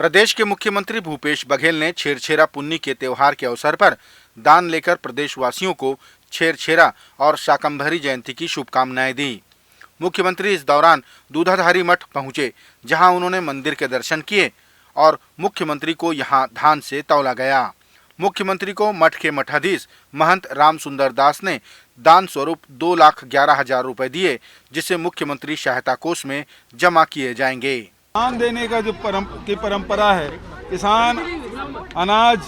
प्रदेश के मुख्यमंत्री भूपेश बघेल ने छेरछेरा पुन्नी के त्योहार के अवसर पर दान लेकर प्रदेशवासियों को छेरछेरा और शाकंभरी जयंती की शुभकामनाएं दी। मुख्यमंत्री इस दौरान दूधाधारी मठ पहुंचे, जहां उन्होंने मंदिर के दर्शन किए और मुख्यमंत्री को यहां धान से तौला गया। मुख्यमंत्री को मठ के मठाधीश महंत राम सुंदर दास ने दान स्वरूप 2,11,000 रुपए दिए, जिसे मुख्यमंत्री सहायता कोष में जमा किए जाएंगे। दान देने का जो परंपरा है, किसान अनाज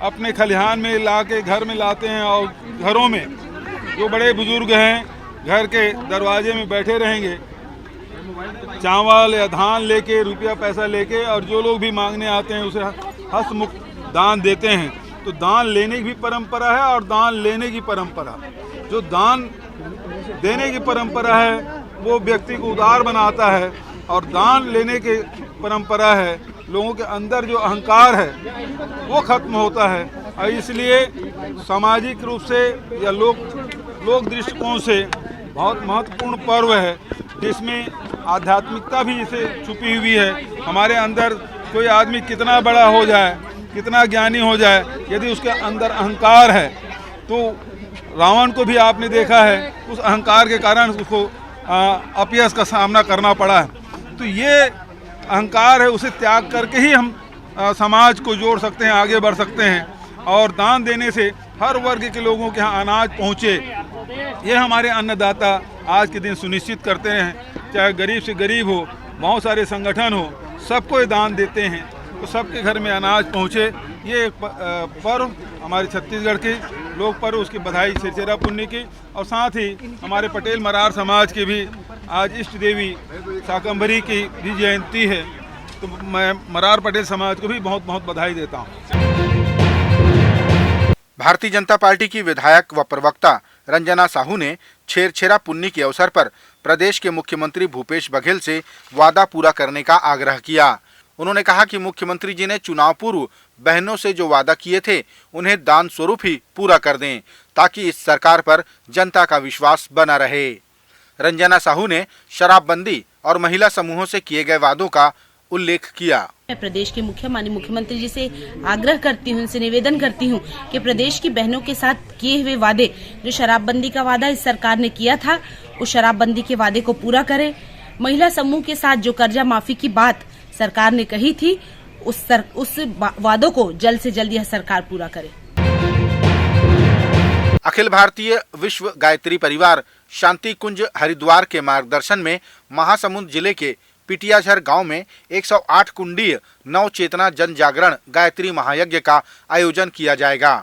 अपने खलिहान में ला के घर में लाते हैं और घरों में जो बड़े बुजुर्ग हैं घर के दरवाजे में बैठे रहेंगे, चावल या धान लेके, रुपया पैसा लेके, और जो लोग भी मांगने आते हैं उसे हस्तमुख दान देते हैं। तो दान लेने की भी परंपरा है और दान लेने की परंपरा, जो दान देने की परंपरा है वो व्यक्ति को उदार बनाता है, और दान लेने की परंपरा है लोगों के अंदर जो अहंकार है वो खत्म होता है। और इसलिए सामाजिक रूप से या लोक दृष्टिकोण से बहुत महत्वपूर्ण पर्व है, जिसमें आध्यात्मिकता भी इसे छुपी हुई है। हमारे अंदर कोई आदमी कितना बड़ा हो जाए, कितना ज्ञानी हो जाए, यदि उसके अंदर अहंकार है, तो रावण को भी आपने देखा है, उस अहंकार के कारण उसको अपयश का सामना करना पड़ा है। तो ये अहंकार है, उसे त्याग करके ही हम समाज को जोड़ सकते हैं, आगे बढ़ सकते हैं। और दान देने से हर वर्ग के लोगों के यहाँ अनाज पहुँचे, ये हमारे अन्नदाता आज के दिन सुनिश्चित करते हैं। चाहे गरीब से गरीब हो, बहुत सारे संगठन हो, सबको ये दान देते हैं, तो सबके घर में अनाज पहुँचे। ये एक पर्व हमारे छत्तीसगढ़ के लोक पर्व, उसकी बधाई छेरछेरा पुन्नी की। और साथ ही हमारे पटेल मरार समाज की भी आज इष्ट देवी शाकंभरी की भी जयंती है, तो मैं मरार पटेल समाज को भी बहुत बहुत बधाई देता हूँ। भारतीय जनता पार्टी की विधायक व प्रवक्ता रंजना साहू ने छेरछेरा पुन्नी के अवसर पर प्रदेश के मुख्यमंत्री भूपेश बघेल से वादा पूरा करने का आग्रह किया। उन्होंने कहा कि मुख्यमंत्री जी ने चुनाव पूर्व बहनों से जो वादा किए थे उन्हें दान स्वरूप ही पूरा कर दें, ताकि इस सरकार पर जनता का विश्वास बना रहे। रंजना साहू ने शराबबंदी और महिला समूहों से किए गए वादों का उल्लेख किया। मैं प्रदेश के माननीय मुख्यमंत्री जी से आग्रह करती हूँ, उनसे निवेदन करती हूँ कि प्रदेश की बहनों के साथ किए हुए वादे, जो शराबबंदी का वादा इस सरकार ने किया था, उस शराबबंदी के वादे को पूरा करे। महिला समूह के साथ जो कर्जा माफी की बात सरकार ने कही थी, उस वादों को जल्द से जल्द यह सरकार पूरा करे। अखिल भारतीय विश्व गायत्री परिवार शांति कुंज हरिद्वार के मार्गदर्शन में महासमुंद जिले के पिटियाझर गांव में 108 कुंडीय नव चेतना जन जागरण गायत्री महायज्ञ का आयोजन किया जाएगा।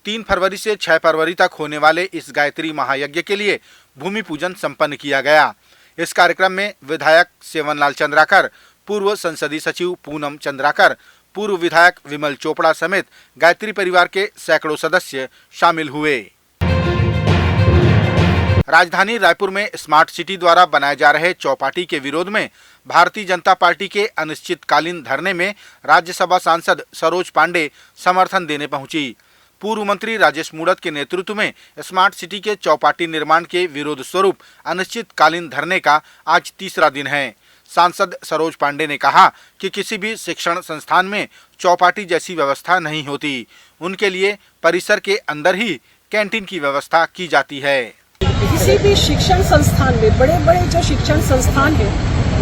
3 फरवरी से 6 फरवरी तक होने वाले इस गायत्री महायज्ञ के लिए भूमि पूजन संपन्न किया गया। इस कार्यक्रम में विधायक सेवनलाल चंद्राकर, पूर्व संसदीय सचिव पूनम चंद्राकर, पूर्व विधायक विमल चोपड़ा समेत गायत्री परिवार के सैकड़ों सदस्य शामिल हुए। राजधानी रायपुर में स्मार्ट सिटी द्वारा बनाए जा रहे चौपाटी के विरोध में भारतीय जनता पार्टी के अनिश्चितकालीन धरने में राज्यसभा सांसद सरोज पांडे समर्थन देने पहुंची। पूर्व मंत्री राजेश मूणत के नेतृत्व में स्मार्ट सिटी के चौपाटी निर्माण के विरोध स्वरूप अनिश्चितकालीन धरने का आज तीसरा दिन है। सांसद सरोज पांडे ने कहा कि किसी भी शिक्षण संस्थान में चौपाटी जैसी व्यवस्था नहीं होती, उनके लिए परिसर के अंदर ही कैंटीन की व्यवस्था की जाती है। किसी भी शिक्षण संस्थान में, बड़े बड़े जो शिक्षण संस्थान है,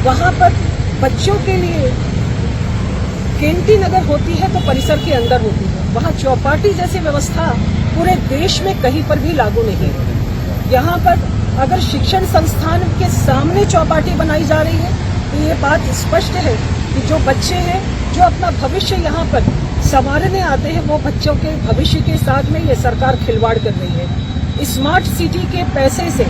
वहाँ पर बच्चों के लिए कैंटीन अगर होती है तो परिसर के अंदर होती है। वहाँ चौपाटी जैसी व्यवस्था पूरे देश में कहीं पर भी लागू नहीं है। यहाँ पर अगर शिक्षण संस्थान के सामने चौपाटी बनाई जा रही है तो ये बात स्पष्ट है कि जो बच्चे हैं, जो अपना भविष्य यहाँ पर संवारने आते हैं, वो बच्चों के भविष्य के साथ में ये सरकार खिलवाड़ कर रही है। स्मार्ट सिटी के पैसे से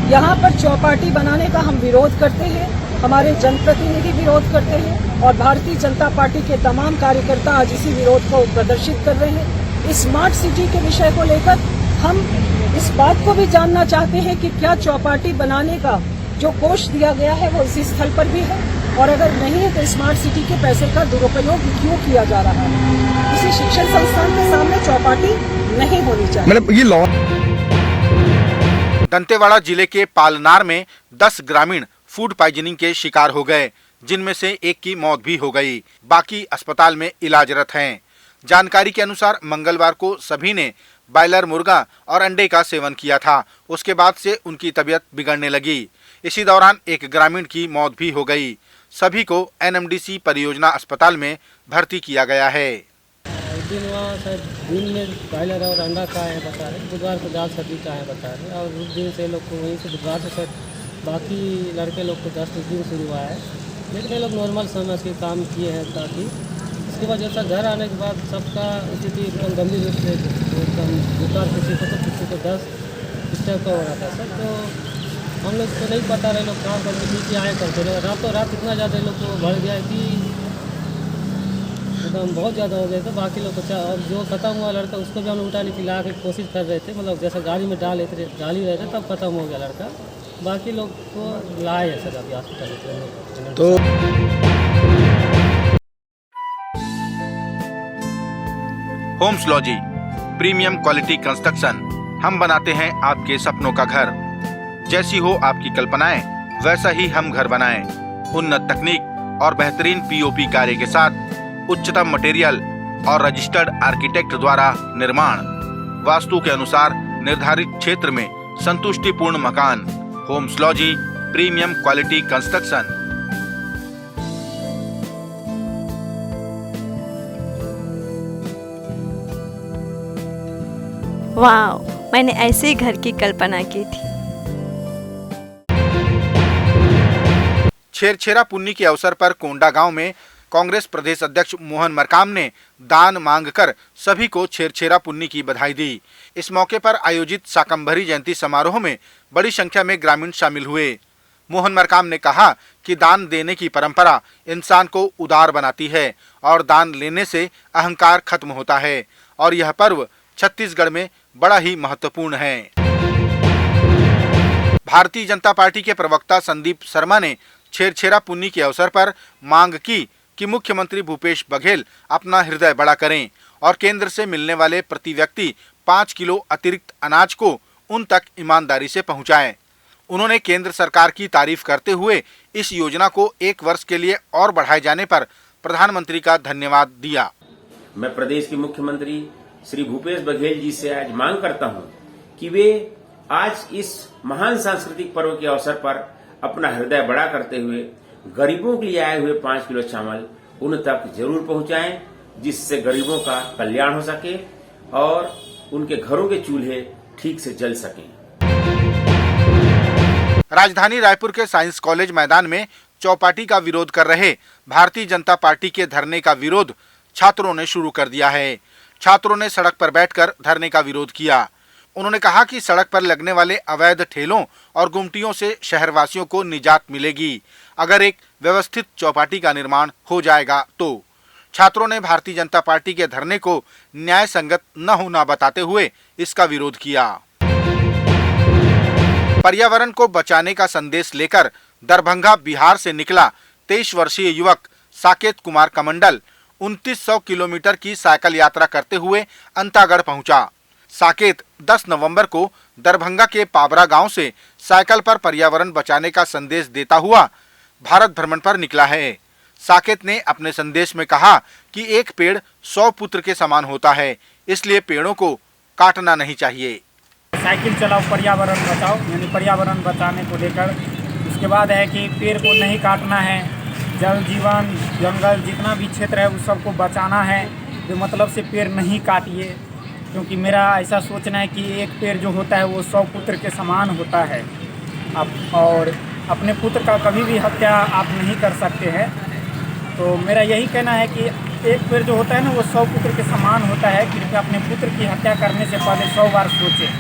यहाँ पर चौपाटी बनाने का हम विरोध करते हैं, हमारे जनप्रतिनिधि विरोध करते हैं, और भारतीय जनता पार्टी के तमाम कार्यकर्ता आज इसी विरोध को प्रदर्शित कर रहे हैं। स्मार्ट सिटी के विषय को लेकर हम इस बात को भी जानना चाहते हैं कि क्या चौपाटी बनाने का जो कोष दिया गया है वो इसी स्थल पर भी है, और अगर नहीं है तो स्मार्ट सिटी के पैसे का दुरुपयोग क्यों किया जा रहा है। किसी शिक्षण संस्थान के सामने चौपाटी नहीं होनी चाहिए। मतलब ये लॉ। दंतेवाड़ा जिले के पालनार में 10 ग्रामीण फूड पॉइजनिंग के शिकार हो गए, जिनमें से एक की मौत भी हो गई, बाकी अस्पताल में इलाजरत हैं। जानकारी के अनुसार मंगलवार को सभी ने बॉयलर मुर्गा और अंडे का सेवन किया था। उसके बाद से उनकी तबीयत बिगड़ने लगी। इसी दौरान एक ग्रामीण की मौत भी हो गई। सभी को एनएमडीसी परियोजना अस्पताल में भर्ती किया गया है। एक दिन वहाँ शायद दिन में बॉयलर और अंडा खाए हैं बता रहे, बुधवार को दाल सब्जी खाए हैं बता रहे, और उस दिन से लोग को वहीं से बुधवार से शायद बाकी लड़के लोग को 10 दिन शुरू हुआ है, लेकिन ये लोग नॉर्मल समझ के काम किए हैं काफ़ी। इसके बाद जैसा घर आने के बाद सबका स्थिति एकदम गंभीर रूप से एकदम बुखार, किसी को तो किसी को 10 इस टाइप का हो रहा था सर। तो हम लोग को नहीं पता रहे, लोग काम करके नीचे आए करते रहे, रातों रात इतना ज़्यादा लोग को बढ़ गया कि एकदम बहुत ज़्यादा हो गया था। बाकी लोग को और जो खत्म हुआ लड़का उसको भी हम लोग उठाने की ला के कोशिश कर रहे थे, मतलब जैसा गाड़ी में डाल रहे थे तब खत्म हो गया लड़का। बाकी लोग को लाए है सर अभी हॉस्पिटल। तो Homeslogy premium quality construction, हम बनाते हैं आपके सपनों का घर। जैसी हो आपकी कल्पनाएं वैसा ही हम घर बनाएं। उन्नत तकनीक और बेहतरीन पीओपी कार्य के साथ उच्चतम मटेरियल और रजिस्टर्ड आर्किटेक्ट द्वारा निर्माण, वास्तु के अनुसार निर्धारित क्षेत्र में संतुष्टिपूर्ण मकान। Homeslogy premium quality construction. वाह, मैंने ऐसे ही घर की कल्पना की थी। छेरछेरा पुन्नी के अवसर पर कोंडा गांव में कांग्रेस प्रदेश अध्यक्ष मोहन मरकाम ने दान मांगकर सभी को छेरछेरा पुन्नी की बधाई दी। इस मौके पर आयोजित शाकंभरी जयंती समारोह में बड़ी संख्या में ग्रामीण शामिल हुए। मोहन मरकाम ने कहा कि दान देने की परंपरा इंसान को उदार बनाती है और दान लेने से अहंकार खत्म होता है, और यह पर्व छत्तीसगढ़ में बड़ा ही महत्वपूर्ण है। भारतीय जनता पार्टी के प्रवक्ता संदीप शर्मा ने छेरछेरा पुन्नी के अवसर पर मांग की कि मुख्यमंत्री भूपेश बघेल अपना हृदय बड़ा करें और केंद्र से मिलने वाले प्रति व्यक्ति 5 किलो अतिरिक्त अनाज को उन तक ईमानदारी से पहुंचाएं। उन्होंने केंद्र सरकार की तारीफ करते हुए इस योजना को 1 वर्ष के लिए और बढ़ाए जाने पर प्रधानमंत्री का धन्यवाद दिया। मैं प्रदेश के मुख्यमंत्री श्री भूपेश बघेल जी से आज मांग करता हूं कि वे आज इस महान सांस्कृतिक पर्व के अवसर पर अपना हृदय बड़ा करते हुए गरीबों के लिए आए हुए 5 किलो चावल उन तक जरूर पहुंचाएं, जिससे गरीबों का कल्याण हो सके और उनके घरों के चूल्हे ठीक से जल सकें। राजधानी रायपुर के साइंस कॉलेज मैदान में चौपाटी का विरोध कर रहे भारतीय जनता पार्टी के धरने का विरोध छात्रों ने शुरू कर दिया है। छात्रों ने सड़क पर बैठकर धरने का विरोध किया। उन्होंने कहा कि सड़क पर लगने वाले अवैध ठेलों और गुमटियों से शहरवासियों को निजात मिलेगी अगर एक व्यवस्थित चौपाटी का निर्माण हो जाएगा तो। छात्रों ने भारतीय जनता पार्टी के धरने को न्याय संगत न होना बताते हुए इसका विरोध किया। पर्यावरण को बचाने का संदेश लेकर दरभंगा बिहार से निकला 23 वर्षीय युवक साकेत कुमार कमंडल 2900 किलोमीटर की साइकिल यात्रा करते हुए अंतागढ़ पहुंचा। साकेत 10 नवंबर को दरभंगा के पाबरा गांव से साइकिल पर पर्यावरण बचाने का संदेश देता हुआ भारत भ्रमण पर निकला है। साकेत ने अपने संदेश में कहा कि एक पेड़ 100 पुत्र के समान होता है, इसलिए पेड़ों को काटना नहीं चाहिए। साइकिल चलाओ पर्यावरण बचाओ, यानी पर्यावरण बचाने को लेकर। उसके बाद है कि पेड़ को नहीं काटना है, जल जीवन जंगल जितना भी क्षेत्र है उस सबको बचाना है, जो मतलब से पेड़ नहीं काटिए, क्योंकि मेरा ऐसा सोचना है कि एक पेड़ जो होता है वो 100 पुत्र के समान होता है। और अपने पुत्र का कभी भी हत्या आप नहीं कर सकते हैं। तो मेरा यही कहना है कि एक पेड़ जो होता है ना वो 100 पुत्र के समान होता है। कृपया अपने पुत्र की हत्या करने से पहले 100 बार सोचें।